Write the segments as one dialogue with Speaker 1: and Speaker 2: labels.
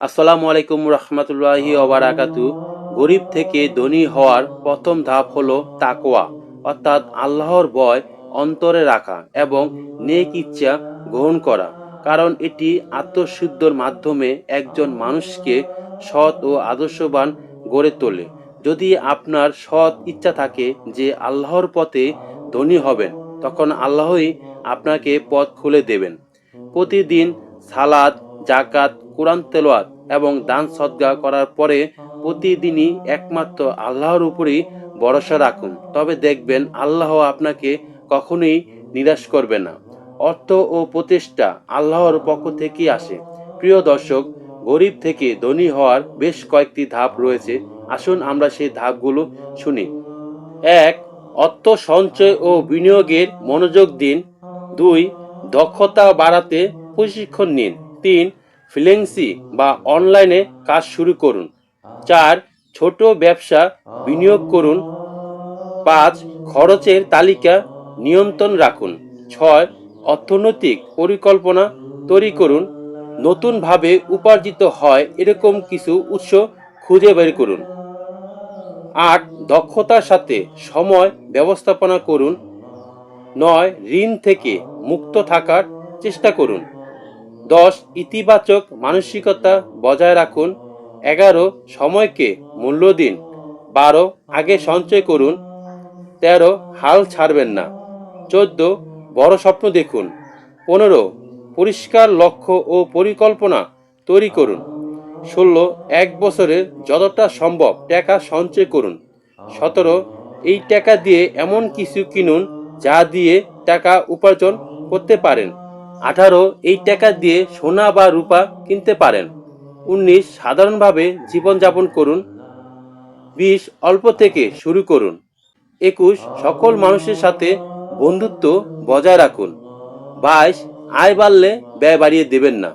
Speaker 1: আসসালামু আলাইকুম রহমতুল্লাহি ওবারাকাতু। গরিব থেকে ধনী হওয়ার প্রথম ধাপ হলো তাকওয়া, অর্থাৎ আল্লাহর ভয় অন্তরে রাখা এবং নেক ইচ্ছা গ্রহণ করা। কারণ এটি আত্মশুদ্ধর মাধ্যমে একজন মানুষকে সৎ ও আদর্শবান গড়ে তোলে। যদি আপনার সৎ ইচ্ছা থাকে যে আল্লাহর পথে ধনী হবেন, তখন আল্লাহই আপনাকে পথ খুলে দেবেন। প্রতিদিন সালাত, জাকাত, কোরআন তেলাওয়াত এবং দান সদকা করার পরে প্রতিদিনই একমাত্র আল্লাহর উপরেই ভরসা রাখুন। তবে দেখবেন আল্লাহ আপনাকে কখনোই নিরাশ করবে না। অর্থ ও প্রচেষ্টা আল্লাহর পক্ষ থেকেই আসে। প্রিয় দর্শক, গরিব থেকে ধনী হওয়ার বেশ কয়েকটি ধাপ রয়েছে। আসুন আমরা সেই ধাপগুলো শুনি। ১. অর্থ সঞ্চয় ও বিনিয়োগের মনোযোগ দিন। ২. দক্ষতা বাড়াতে প্রশিক্ষণ নিন। ৩. ফ্রিল্যান্সিং বা অনলাইনে কাজ শুরু করুন। ৪. ছোট ব্যবসা বিনিয়োগ করুন। ৫. খরচের তালিকা নিয়ন্ত্রণ রাখুন। ৬. অর্থনৈতিক পরিকল্পনা তৈরি করুন। নতুনভাবে উপার্জিত হয় এরকম কিছু উৎস খুঁজে বের করুন। ৮. দক্ষতার সাথে সময় ব্যবস্থাপনা করুন। ৯. ঋণ থেকে মুক্ত থাকার চেষ্টা করুন। ১০. ইতিবাচক মানসিকতা বজায় রাখুন। ১১. সময়কে মূল্য দিন। ১২. আগে সঞ্চয় করুন। ১৩. হাল ছাড়বেন না। ১৪. বড় স্বপ্ন দেখুন। ১৫. পরিষ্কার লক্ষ্য ও পরিকল্পনা তৈরি করুন। ১৬. এক বছরে যতটা সম্ভব টাকা সঞ্চয় করুন। ১৭. এই টাকা দিয়ে এমন কিছু কিনুন যা দিয়ে টাকা উপার্জন করতে পারেন। ১৮. এই টাকা দিয়ে সোনা বা রূপা কিনতে পারেন। ১৯. সাধারণভাবে জীবনযাপন করুন। ২০. অল্প থেকে শুরু করুন। ২১. সকল মানুষের সাথে বন্ধুত্ব বজায় রাখুন। ২২. আয় বাড়লে ব্যয় বাড়িয়ে দেবেন না।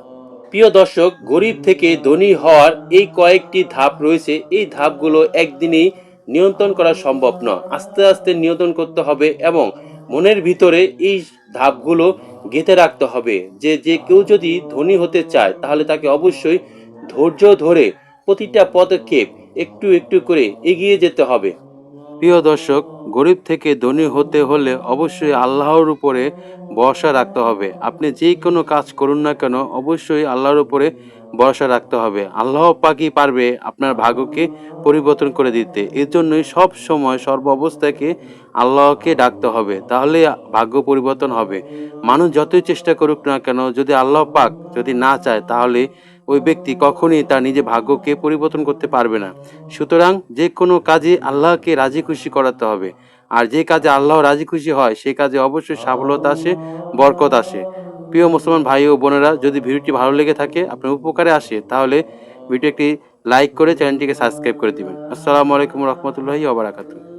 Speaker 1: প্রিয় দর্শক, গরিব থেকে ধনী হওয়ার এই কয়েকটি ধাপ রয়েছে। এই ধাপগুলো একদিনেই নিয়ন্ত্রণ করা সম্ভব নয়। আস্তে আস্তে নিয়ন্ত্রণ করতে হবে এবং মনের ভিতরে এই ধাপগুলো গেঁথে রাখতে হবে যে যে কেউ যদি ধনী হতে চায় তাহলে তাকে অবশ্যই ধৈর্য ধরে প্রতিটা পদক্ষেপ একটু একটু করে এগিয়ে যেতে হবে। প্রিয় দর্শক, গরিব থেকে ধনী হতে হলে অবশ্যই আল্লাহর উপরে ভরসা রাখতে হবে। আপনি যে কোনো কাজ করুন না কেন অবশ্যই আল্লাহর উপরে ভরসা রাখতে হবে। আল্লাহ পাকই পারবে আপনার ভাগ্যকে পরিবর্তন করে দিতে। এর জন্যই সব সময় সর্ব অবস্থাকে আল্লাহকে ডাকতে হবে, তাহলে ভাগ্য পরিবর্তন হবে। মানুষ যতই চেষ্টা করুক না কেন, যদি আল্লাহ পাক যদি না চায় তাহলে ওই ব্যক্তি কখনই তার নিজের ভাগ্যকে পরিবর্তন করতে পারবে না। সুতরাং যে কোনো কাজে আল্লাহকে রাজি খুশি করাতে হবে। আর যে কাজে আল্লাহ রাজি খুশি হয় সেই কাজে অবশ্যই সাফল্যতা আসে, বরকত আসে। প্রিয় মুসলমান ভাই ও বোনেরা, যদি ভিডিওটি ভালো লেগে থাকে, আপনার উপকারে আসে, তাহলে ভিডিওটি লাইক করে চ্যানেলটিকে সাবস্ক্রাইব করে দিবেন। আসসালামু আলাইকুম রহমতুল্লাহি ওয়া বারাকাতুহু।